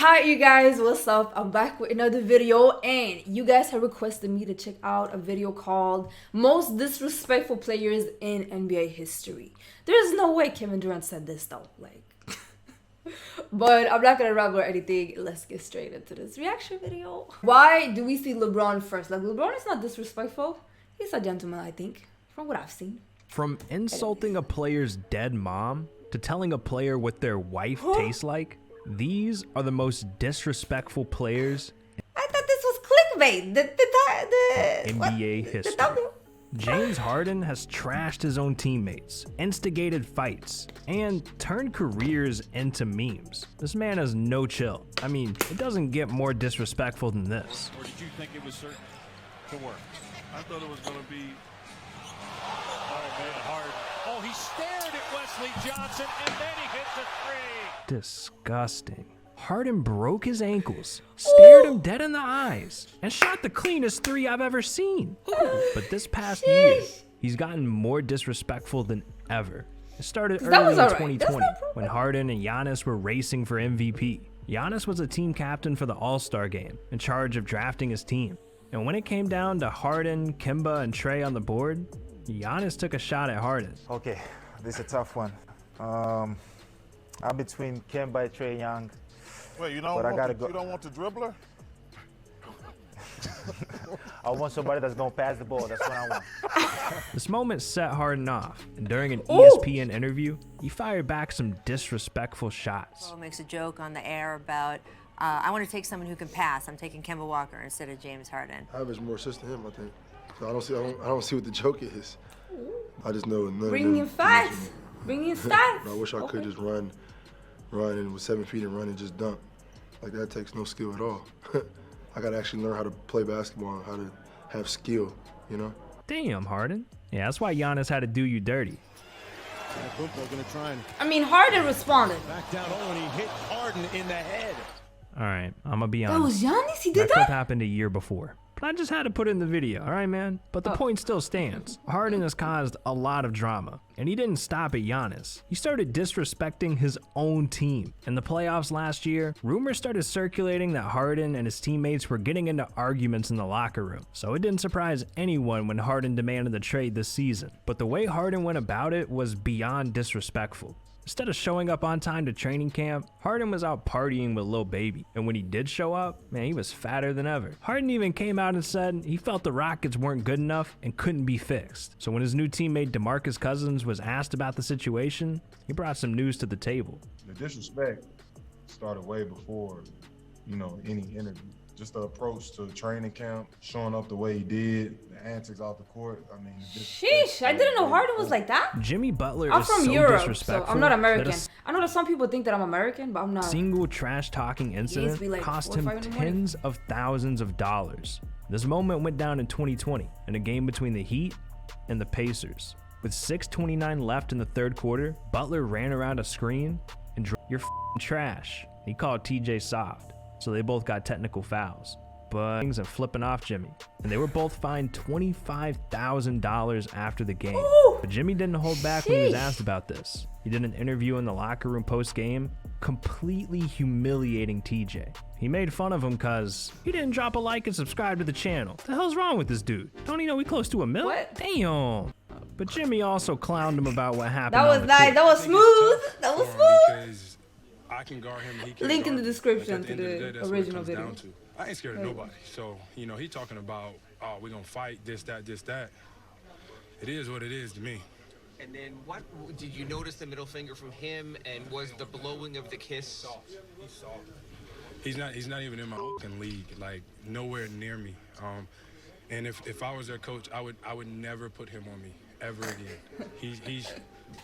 Hi you guys, what's up? I'm back with another video, and you guys have requested me to check out a video called Most Disrespectful Players in NBA History. There's no way Kevin Durant said this though, like but I'm not gonna ramble or anything. Let's get straight into this reaction video. Why do we see LeBron first? Like, LeBron is not disrespectful. He's a gentleman, I think, from what I've seen. From insulting a player's dead mom to telling a player what their wife tastes like, these are the most disrespectful players I thought this was clickbait. The NBA history. James Harden has trashed his own teammates, instigated fights, and turned careers into memes. This man has no chill. I mean, it doesn't get more disrespectful than this. Or did you think it was certain to work? I thought it was going to be. Oh man, Harden. Oh, he stared at Wesley Johnson and then he hit the three. Disgusting. Harden broke his ankles, stared him dead in the eyes, and shot the cleanest three I've ever seen. But this past year, he's gotten more disrespectful than ever. It started early in 2020 when Harden and Giannis were racing for MVP. Giannis was a team captain for the All-Star game, in charge of drafting his team. And when it came down to Harden, Kemba, and Trey on the board, Giannis took a shot at Harden. Okay, this is a tough one. I'm between Kemba and Trey Young. Wait, you don't want the dribbler? I want somebody that's gonna pass the ball. That's what I want. This moment set Harden off, and during an ESPN interview, he fired back some disrespectful shots. Makes a joke on the air about, I want to take someone who can pass. I'm taking Kemba Walker instead of James Harden. I average more assists than him, I think. So I don't see what the joke is. I just know none Bringing of them. facts. Bringing stats. I wish I could just run and with 7 feet and run and just dunk. Like, that takes no skill at all. I gotta actually learn how to play basketball and how to have skill, you know? Damn, Harden. Yeah, that's why Giannis had to do you dirty. I mean, Harden responded. Back down, and he hit Harden in the head. All right, I'm gonna be That was honest. Giannis? He did That clip that? happened a year before. But I just had to put it in the video, all right, man? But the point still stands. Harden has caused a lot of drama, and he didn't stop at Giannis. He started disrespecting his own team. In the playoffs last year, rumors started circulating that Harden and his teammates were getting into arguments in the locker room. So it didn't surprise anyone when Harden demanded the trade this season. But the way Harden went about it was beyond disrespectful. Instead of showing up on time to training camp, Harden was out partying with Lil Baby. And when he did show up, man, he was fatter than ever. Harden even came out and said he felt the Rockets weren't good enough and couldn't be fixed. So when his new teammate DeMarcus Cousins was asked about the situation, he brought some news to the table. The disrespect started way before, any interview. Just the approach to training camp, showing up the way he did, the antics off the court. I mean, Sheesh, I didn't know Harden was like that. Jimmy Butler I'm is from so Europe, so disrespectful. I'm not American. That I know that some people think that I'm American, but I'm not. Single trash-talking incident be like cost 4 or him 5 in the morning. tens of thousands of dollars. This moment went down in 2020 in a game between the Heat and the Pacers. With 6:29 left in the third quarter, Butler ran around a screen and "You're f***ing trash." He called TJ soft, so they both got technical fouls. But and flipping off Jimmy, and they were both fined $25,000 after the game. But Jimmy didn't hold back when he was asked about this. He did an interview in the locker room post-game, completely humiliating TJ. He made fun of him cause he didn't drop a like and subscribe to the channel. What the hell's wrong with this dude? Don't he know we close to $1 million? What? Damn. But Jimmy also clowned him about what happened. That was nice. That was smooth. That was smooth. Because I can guard him. He can Link in guard the me. description Like, at to end of the day, that's what it original comes video. down to. I ain't scared of nobody. So, he talking about, oh, we're going to fight, this, that. It is what it is to me. And then what did you notice the middle finger from him, and was the blowing of the kiss? He's soft. He's not even in my fucking league, like nowhere near me. And if I was their coach, I would never put him on me ever again. He's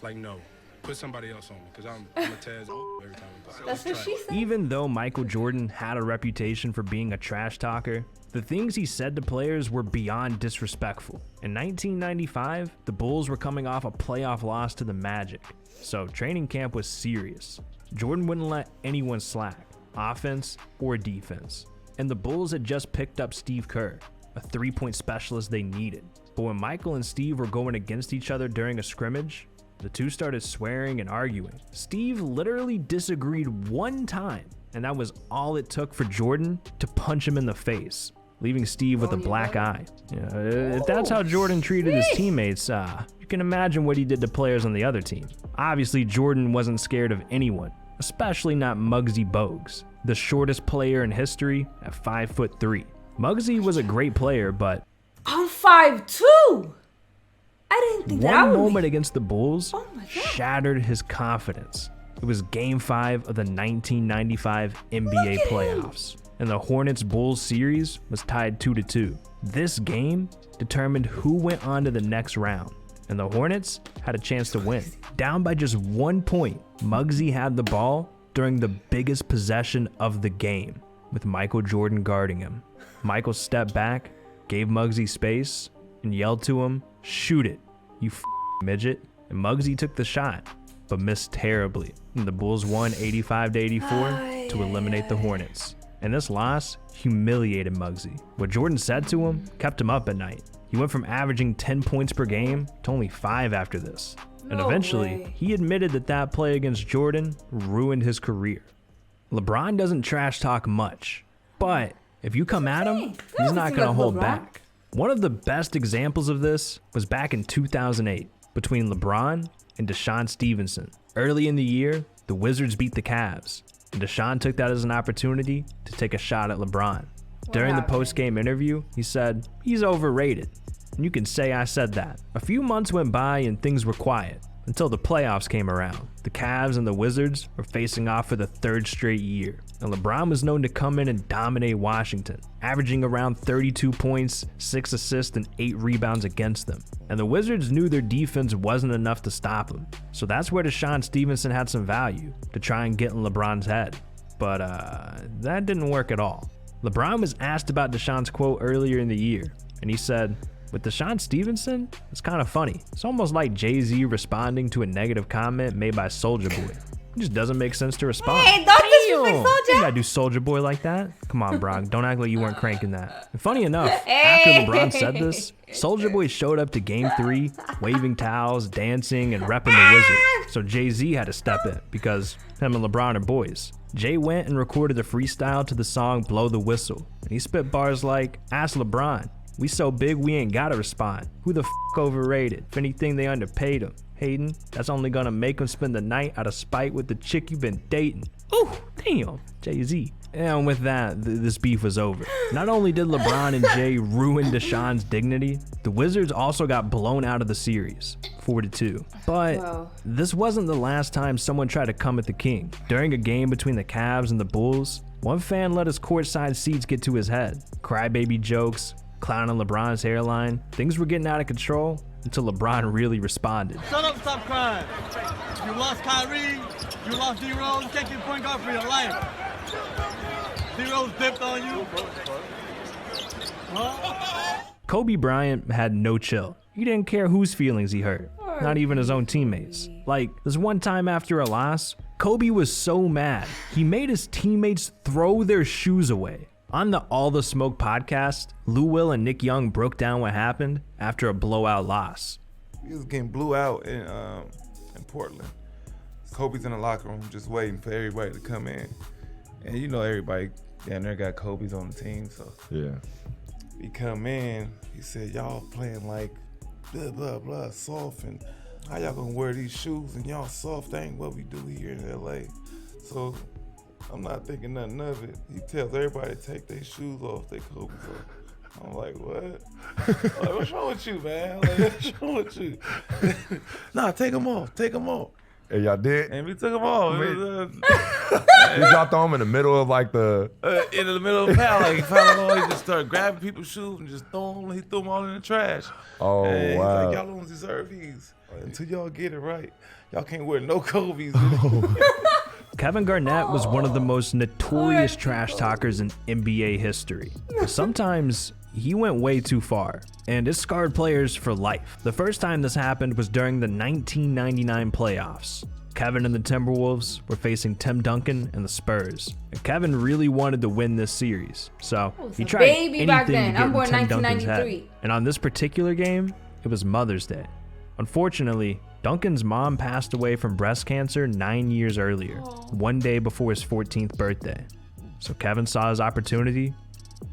like, no. Put somebody else on me, because I'm a Taz every time we play. That's what she said. Even though Michael Jordan had a reputation for being a trash talker, the things he said to players were beyond disrespectful. In 1995, the Bulls were coming off a playoff loss to the Magic, so training camp was serious. Jordan wouldn't let anyone slack, offense or defense. And the Bulls had just picked up Steve Kerr, a three-point specialist they needed. But when Michael and Steve were going against each other during a scrimmage, the two started swearing and arguing. Steve literally disagreed one time and that was all it took for Jordan to punch him in the face, leaving Steve with a black eye. If that's how Jordan treated his teammates, you can imagine what he did to players on the other team. Obviously, Jordan wasn't scared of anyone, especially not Muggsy Bogues, the shortest player in history at 5'3". Muggsy was a great player, but I'm 5'2". I didn't think that I one would moment be. against the Bulls Oh my God. shattered his confidence. It was Game 5 of the 1995 NBA playoffs, and the Hornets-Bulls series was tied 2-2. This game determined who went on to the next round, and the Hornets had a chance to win. Down by just 1 point, Muggsy had the ball during the biggest possession of the game, with Michael Jordan guarding him. Michael stepped back, gave Muggsy space, and yelled to him, "Shoot it, you midget." And Muggsy took the shot, but missed terribly. And the Bulls won 85-84 to eliminate the Hornets. And this loss humiliated Muggsy. What Jordan said to him kept him up at night. He went from averaging 10 points per game to only 5 after this. And No eventually, way. he admitted that play against Jordan ruined his career. LeBron doesn't trash talk much, but if you come at him, he's not going to hold back. One of the best examples of this was back in 2008 between LeBron and Deshaun Stevenson. Early in the year, the Wizards beat the Cavs, and Deshaun took that as an opportunity to take a shot at LeBron. During the post-game interview, he said, "He's overrated." And you can say I said that. A few months went by and things were quiet until the playoffs came around. The Cavs and the Wizards were facing off for the 3rd straight year, and LeBron was known to come in and dominate Washington, averaging around 32 points, 6 assists, and 8 rebounds against them. And the Wizards knew their defense wasn't enough to stop him, so that's where Deshaun Stevenson had some value to try and get in LeBron's head. But that didn't work at all. LeBron was asked about Deshaun's quote earlier in the year, and he said, "With Deshaun Stevenson, it's kind of funny. It's almost like Jay-Z responding to a negative comment made by Soulja Boy. It just doesn't make sense to respond." Hey, don't disrespect You Soulja. gotta do Soulja Boy like that? Come on, Brock. Don't act like you weren't cranking that. And funny enough, after LeBron said this, Soulja Boy showed up to Game 3, waving towels, dancing, and repping the Wizards. So Jay-Z had to step in because him and LeBron are boys. Jay went and recorded a freestyle to the song Blow the Whistle. And he spit bars like, "Ask LeBron. We so big we ain't gotta respond. Who the overrated? If anything, they underpaid him. Hayden, that's only gonna make him spend the night out of spite with the chick you've been dating." Ooh, damn, Jay-Z. And with that, this beef was over. Not only did LeBron and Jay ruin Deshaun's dignity, the Wizards also got blown out of the series, 4-2. But this wasn't the last time someone tried to come at the king. During a game between the Cavs and the Bulls, one fan let his courtside seats get to his head. Crybaby jokes, clowning LeBron's hairline. Things were getting out of control until LeBron really responded. "Shut up, stop crying. You lost Kyrie, you lost D-Rose, you can't get point guard for your life. D-Rose dipped on you." Huh? Kobe Bryant had no chill. He didn't care whose feelings he hurt, not even his own teammates. Like, this one time after a loss, Kobe was so mad, he made his teammates throw their shoes away. On the All the Smoke podcast, Lou Will and Nick Young broke down what happened after a blowout loss. We was getting blew out in Portland. Kobe's in the locker room just waiting for everybody to come in. And you know everybody down there got Kobe's on the team, so Yeah. he come in, he said, "Y'all playing like blah, blah, blah, soft, and how y'all gonna wear these shoes and y'all soft? That ain't what we do here in LA." So I'm not thinking nothing of it. He tells everybody to take their shoes off, their Kobe's off. I'm like, what? Like, what's wrong with you, man? Like, what's wrong with you? Nah, take them off, take them off. And y'all did? And we took them off. Did y'all throw them in the middle of like the... In the middle of the pal, like, he just started grabbing people's shoes and just throwing them. He threw them all in the trash. Oh, and wow. He's like, "Y'all don't deserve these. Until y'all get it right, y'all can't wear no Kobe's." Kevin Garnett was one of the most notorious trash talkers in NBA history. Sometimes he went way too far, and it scarred players for life. The first time this happened was during the 1999 playoffs. Kevin and the Timberwolves were facing Tim Duncan and the Spurs. And Kevin really wanted to win this series, so he tried anything back to then. get I'm in born Tim Duncan's head. 1993. And on this particular game, it was Mother's Day. Unfortunately, Duncan's mom passed away from breast cancer 9 years earlier, one day before his 14th birthday. So Kevin saw his opportunity,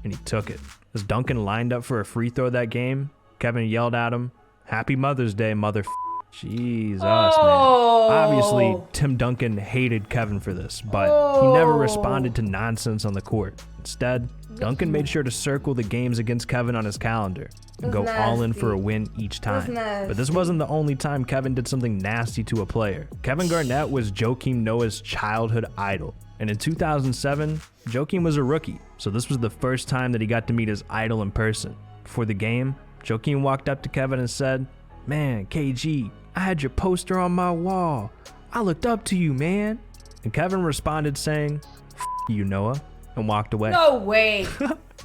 and he took it. As Duncan lined up for a free throw that game, Kevin yelled at him, "Happy Mother's Day, mother." Jesus, man. Obviously, Tim Duncan hated Kevin for this, but he never responded to nonsense on the court. Instead, Duncan made sure to circle the games against Kevin on his calendar and go all in for a win each time. But this wasn't the only time Kevin did something nasty to a player. Kevin Garnett was Joakim Noah's childhood idol. And in 2007, Joakim was a rookie, so this was the first time that he got to meet his idol in person. Before the game, Joakim walked up to Kevin and said, "Man, KG, I had your poster on my wall. I looked up to you, man." And Kevin responded saying, "F you, Noah," and walked away. No way.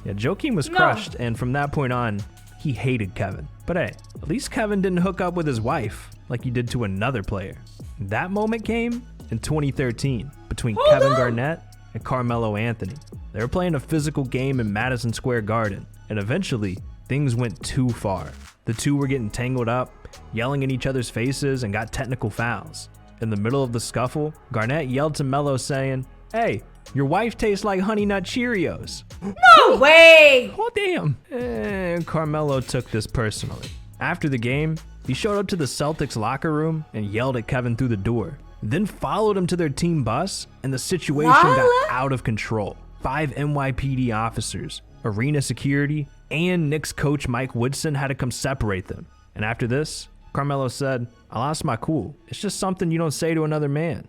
Yeah, Joakim was crushed, and from that point on, he hated Kevin. But hey, at least Kevin didn't hook up with his wife like he did to another player. That moment came in 2013 between Kevin Garnett and Carmelo Anthony. They were playing a physical game in Madison Square Garden, and eventually, things went too far. The two were getting tangled up, yelling in each other's faces, and got technical fouls. In the middle of the scuffle, Garnett yelled to Melo saying, "Hey, your wife tastes like Honey Nut Cheerios." No way! Oh, damn. And Carmelo took this personally. After the game, he showed up to the Celtics locker room and yelled at Kevin through the door, then followed him to their team bus, and the situation got out of control. 5 NYPD officers, arena security, and Knicks coach Mike Woodson had to come separate them. And after this, Carmelo said, "I lost my cool. It's just something you don't say to another man."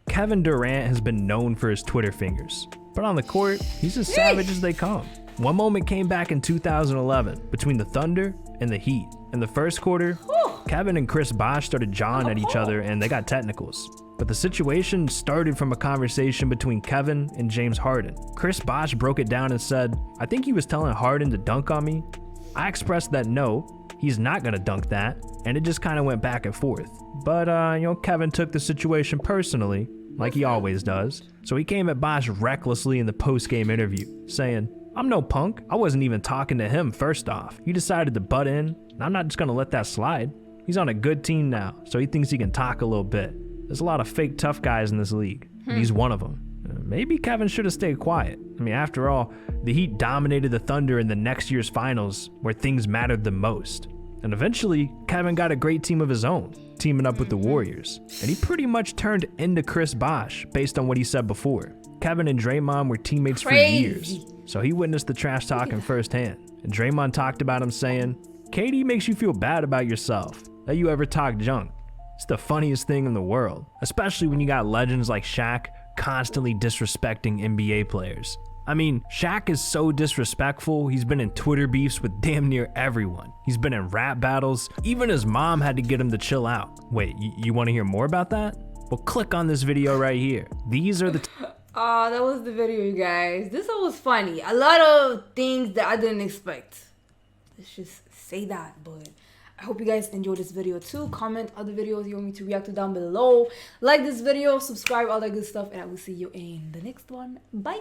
Kevin Durant has been known for his Twitter fingers, but on the court, he's as savage as they come. One moment came back in 2011 between the Thunder and the Heat. In the first quarter, Kevin and Chris Bosh started jawing at each other and they got technicals. But the situation started from a conversation between Kevin and James Harden. Chris Bosh broke it down and said, "I think he was telling Harden to dunk on me." I expressed that no, he's not gonna dunk that, and it just kind of went back and forth. But Kevin took the situation personally, like he always does. So he came at Bosh recklessly in the post-game interview, saying, "I'm no punk. I wasn't even talking to him first off. He decided to butt in, and I'm not just gonna let that slide. He's on a good team now, so he thinks he can talk a little bit. There's a lot of fake tough guys in this league, and he's one of them." Maybe Kevin should have stayed quiet. I mean, after all, the Heat dominated the Thunder in the next year's finals where things mattered the most. And eventually, Kevin got a great team of his own, teaming up with the Warriors. And he pretty much turned into Chris Bosh based on what he said before. Kevin and Draymond were teammates for years, so he witnessed the trash talking firsthand. And Draymond talked about him saying, "KD makes you feel bad about yourself, that you ever talk junk. It's the funniest thing in the world, especially when you got legends like Shaq constantly disrespecting NBA players." I mean, Shaq is so disrespectful, he's been in Twitter beefs with damn near everyone. He's been in rap battles. Even his mom had to get him to chill out. Wait, you want to hear more about that? Well, click on this video right here. These are the... That was the video, you guys. This one was funny. A lot of things that I didn't expect. Let's just say that, but... I hope you guys enjoyed this video too. Comment other videos you want me to react to down below. Like this video, subscribe, all that good stuff, and I will see you in the next one. Bye.